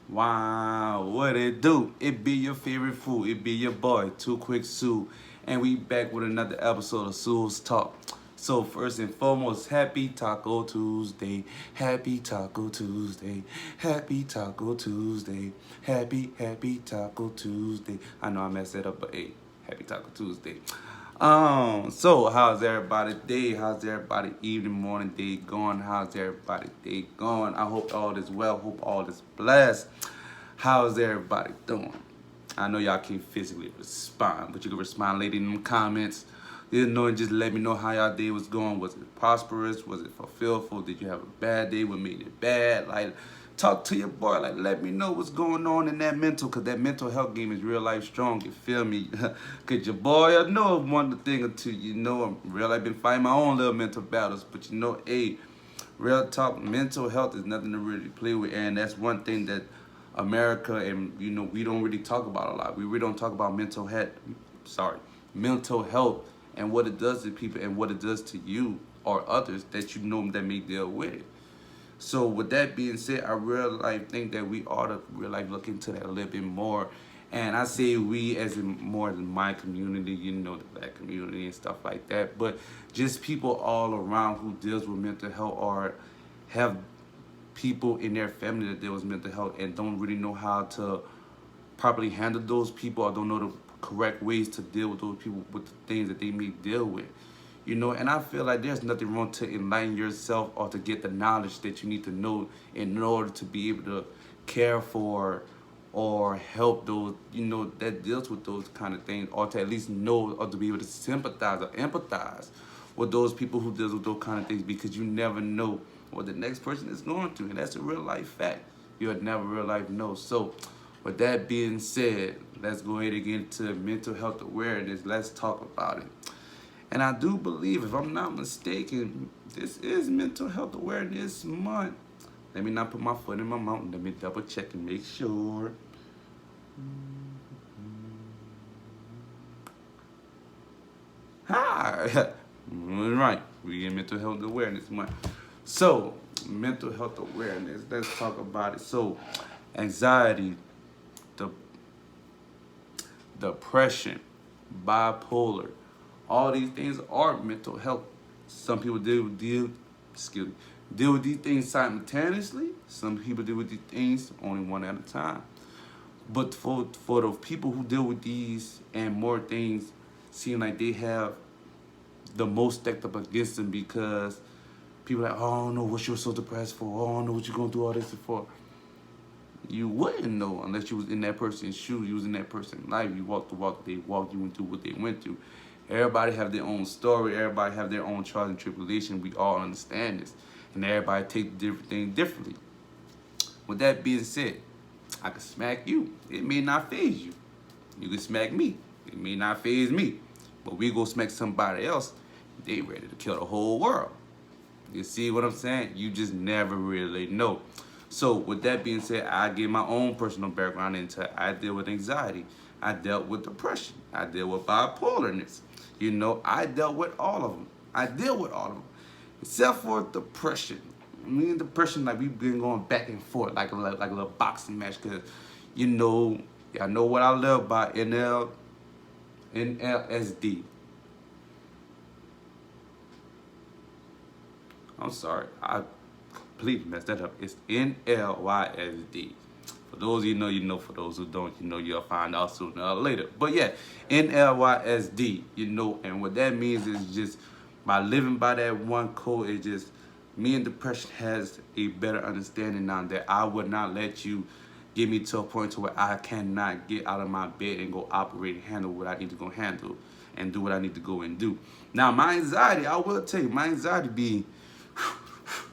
Wow, what it do? It be your favorite food. It be your boy, Too Quick Sue. And we back with another episode of Sool's Talk. So first and foremost, happy Taco Tuesday. Happy Taco Tuesday. Happy Taco Tuesday. Happy Taco Tuesday. I know I messed that up, but hey, happy Taco Tuesday. So how's everybody day? How's everybody evening, morning, day going? How's everybody day going? I hope all is well. Hope all is blessed. How's everybody doing? I know y'all can't physically respond, but you can respond later in the comments. You know, and just let me know how y'all day was going. Was it prosperous? Was it fulfillful? Did you have a bad day? What made it bad? Like, talk to your boy. Like, let me know what's going on in that mental, because that mental health game is real life strong. You feel me? Because your boy, I know one thing or two. You know, I'm real life been fighting my own little mental battles. But you know, hey, real talk, mental health is nothing to really play with. And that's one thing that America and, you know, we don't really talk about a lot. We really don't talk about mental health and what it does to people and what it does to you or others that you know that may deal with it. So with that being said, I really think that we ought to really look into that a little bit more. And I say we as in more than my community, you know, the black community and stuff like that. But just people all around who deals with mental health or have people in their family that deal with mental health and don't really know how to properly handle those people or don't know the correct ways to deal with those people with the things that they may deal with. You know, and I feel like there's nothing wrong to enlighten yourself or to get the knowledge that you need to know in order to be able to care for or help those, you know, that deals with those kind of things, or to at least know or to be able to sympathize or empathize with those people who deals with those kind of things, because you never know what the next person is going through, and that's a real life fact. You'll never real life know. So with that being said, let's go ahead and get into mental health awareness. Let's talk about it. And I do believe, if I'm not mistaken, this is Mental Health Awareness Month. Let me not put my foot in my mouth. Let me double check and make sure. Hi. All right. We in Mental Health Awareness Month. So, mental health awareness. Let's talk about it. So, anxiety, the depression, bipolar, all these things are mental health. Some people deal with these things simultaneously. Some people deal with these things only one at a time. But for the people who deal with these and more things, seem like they have the most stacked up against them, because people are like, oh, I don't know what you're so depressed for. Oh, I don't know what you're gonna do all this for. You wouldn't know unless you was in that person's shoes, you was in that person's life. You walked the walk they walked, you went through what they went through. Everybody have their own story. Everybody have their own trials and tribulation. We all understand this. And everybody take different things differently. With that being said, I can smack you. It may not faze you. You can smack me. It may not faze me. But we go smack somebody else, they ready to kill the whole world. You see what I'm saying? You just never really know. So with that being said, I give my own personal background into it. I deal with anxiety. I dealt with depression. I deal with bipolarness. You know, I dealt with all of them. I deal with all of them. Except for depression. Me and depression, like, we've been going back and forth like a little boxing match, because, you know, y'all know what I live by, NLSD. I'm sorry, I completely messed that up. It's NLYSD. For those of you know, you know. For those who don't, you know, you'll find out sooner or later. But yeah, NLYSD, you know, and what that means is just by living by that one code, it just, me and depression has a better understanding now that I would not let you get me to a point to where I cannot get out of my bed and go operate and handle what I need to go handle and do what I need to go and do. Now, my anxiety, I will tell you, my anxiety be,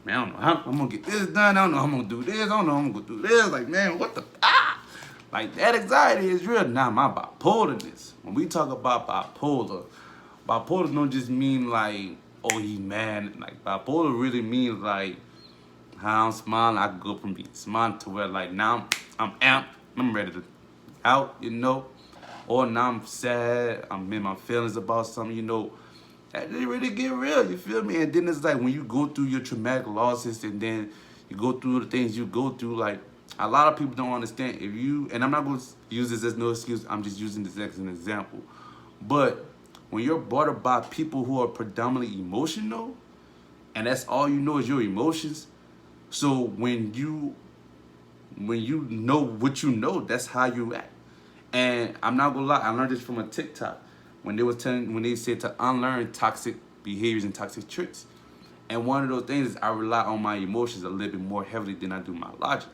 man, I don't know how I'm gonna get this done. I don't know how I'm gonna do this. I don't know how I'm gonna do this. Like, man, what the Like, that anxiety is real. Now, my bipolarness. When we talk about bipolar don't just mean like, oh, he's mad. Like, bipolar really means like how I'm smiling. I go from being smiling to where like now I'm amped. I'm ready to out, you know. Or now I'm sad. I'm in my feelings about something, you know. That didn't really get real, you feel me? And then it's like when you go through your traumatic losses and then you go through the things you go through, like A lot of people don't understand if you, and I'm not going to use this as no excuse, I'm just using this as an example. But when you're brought up by people who are predominantly emotional, and that's all you know is your emotions, so when you know what you know, that's how you act. And I'm not gonna lie, I learned this from a TikTok when they said to unlearn toxic behaviors and toxic traits. And one of those things is I rely on my emotions a little bit more heavily than I do my logic.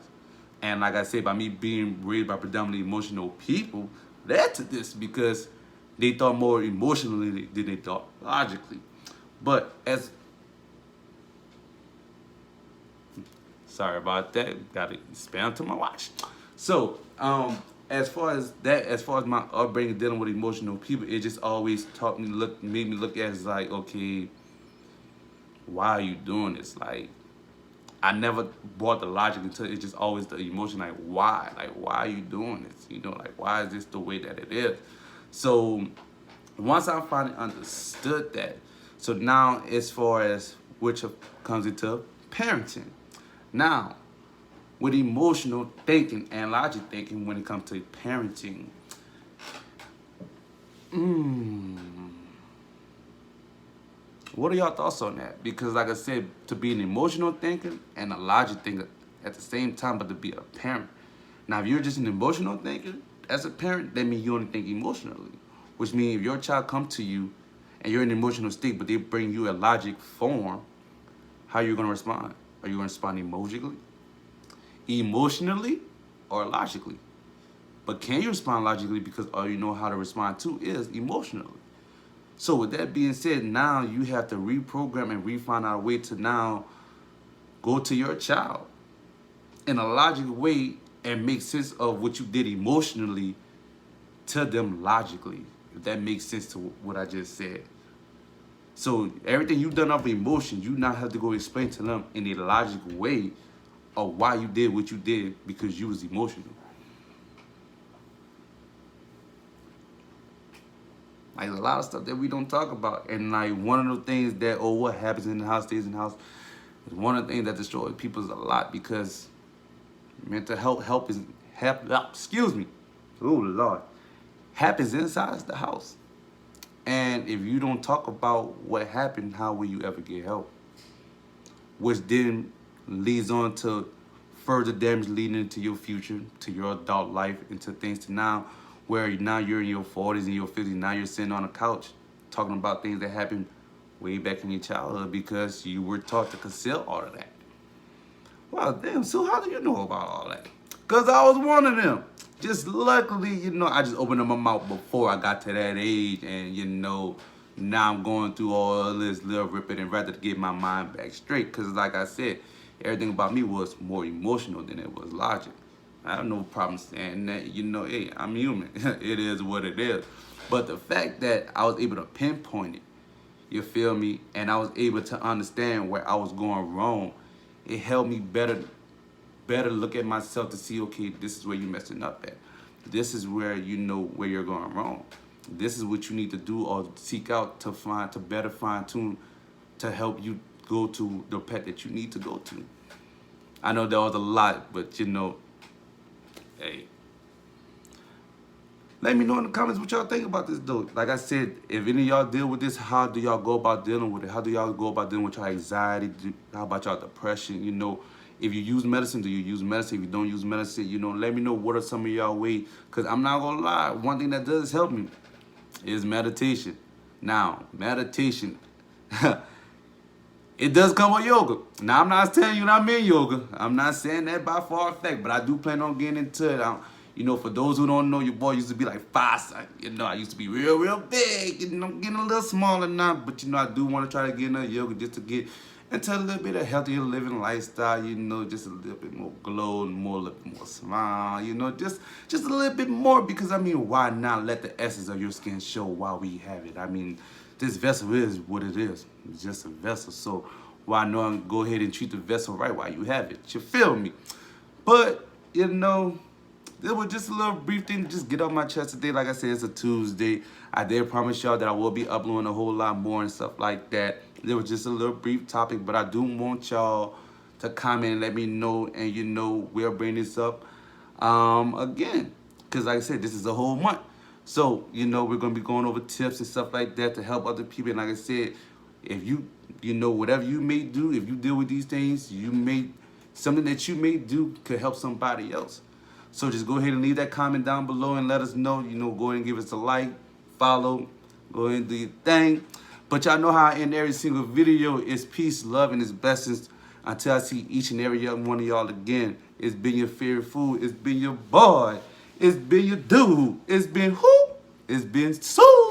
And like I said, by me being raised by predominantly emotional people, led to this because they thought more emotionally than they thought logically. But as sorry about that, got to spam to my watch. So, as far as that, as far as my upbringing dealing with emotional people, it just always made me look at it as like, okay, why are you doing this? Like, I never brought the logic into it. It's just always the emotion, like why? Like why are you doing this? You know, like why is this the way that it is? So once I finally understood that, so now as far as which comes into parenting. Now, with emotional thinking and logic thinking when it comes to parenting, what are y'all thoughts on that? Because like I said, to be an emotional thinker and a logic thinker at the same time, but to be a parent. Now, if you're just an emotional thinker, as a parent, that means you only think emotionally. Which means if your child comes to you and you're in an emotional state, but they bring you a logic form, how are you going to respond? Are you going to respond emotionally, or logically? But can you respond logically because all you know how to respond to is emotionally? So with that being said, now you have to reprogram and refine our way to now go to your child in a logical way and make sense of what you did emotionally to them logically. If that makes sense to what I just said. So everything you've done off emotion, you now have to go explain to them in a logical way of why you did what you did because you was emotional. Like a lot of stuff that we don't talk about. And like one of the things that, oh, what happens in the house stays in the house, is one of the things that destroys people a lot because mental health excuse me. Oh Lord. Happens inside the house. And if you don't talk about what happened, how will you ever get help? Which then leads on to further damage leading into your future, to your adult life, into things to now where now you're in your 40s and your 50s, now you're sitting on a couch talking about things that happened way back in your childhood because you were taught to conceal all of that. Wow, damn, so how do you know about all that? Because I was one of them. Just luckily, I just opened up my mouth before I got to that age and, now I'm going through all this little ripping and rather to get my mind back straight. Because like I said, everything about me was more emotional than it was logic. I have no problem saying that, hey, I'm human. It is what it is. But the fact that I was able to pinpoint it, you feel me? And I was able to understand where I was going wrong. It helped me better look at myself to see, okay, this is where you're messing up at. This is where you know where you're going wrong. This is what you need to do or seek out to better fine tune to help you go to the pet that you need to go to. I know there was a lot, but hey. Let me know in the comments what y'all think about this though. Like I said, if any of y'all deal with this, how do y'all go about dealing with it? How do y'all go about dealing with your anxiety? How about y'all depression? If you use medicine, do you use medicine? If you don't use medicine, let me know what are some of y'all ways. Because I'm not going to lie, one thing that does help me is meditation. Now, meditation, it does come with yoga. Now, I'm not telling you that I'm in yoga. I'm not saying that by far effect, but I do plan on getting into it. For those who don't know, your boy used to be like 5', I used to be real, real big. I'm getting a little smaller now, but I do want to try to get into yoga just to get into a little bit of healthier living lifestyle, just a little bit more glow and a little bit more smile, just a little bit more because, why not let the essence of your skin show while we have it? This vessel is what it is. It's just a vessel, so why not go ahead and treat the vessel right while you have it? You feel me? But, it was just a little brief thing to just get off my chest today. Like I said, it's a Tuesday. I did promise y'all that I will be uploading a whole lot more and stuff like that. There was just a little brief topic, but I do want y'all to comment and let me know, and we'll bring this up again, because like I said, this is a whole month. So we're gonna be going over tips and stuff like that to help other people. And like I said, if whatever you may do, if you deal with these things, something that you may do could help somebody else. So just go ahead and leave that comment down below and let us know. Go ahead and give us a like, follow, go ahead and do your thing. But y'all know how I end every single video. It's peace, love, and it's blessings. Until I see each and every one of y'all again. It's been your favorite food. It's been your boy. It's been your dude. It's been who? It's been Sool.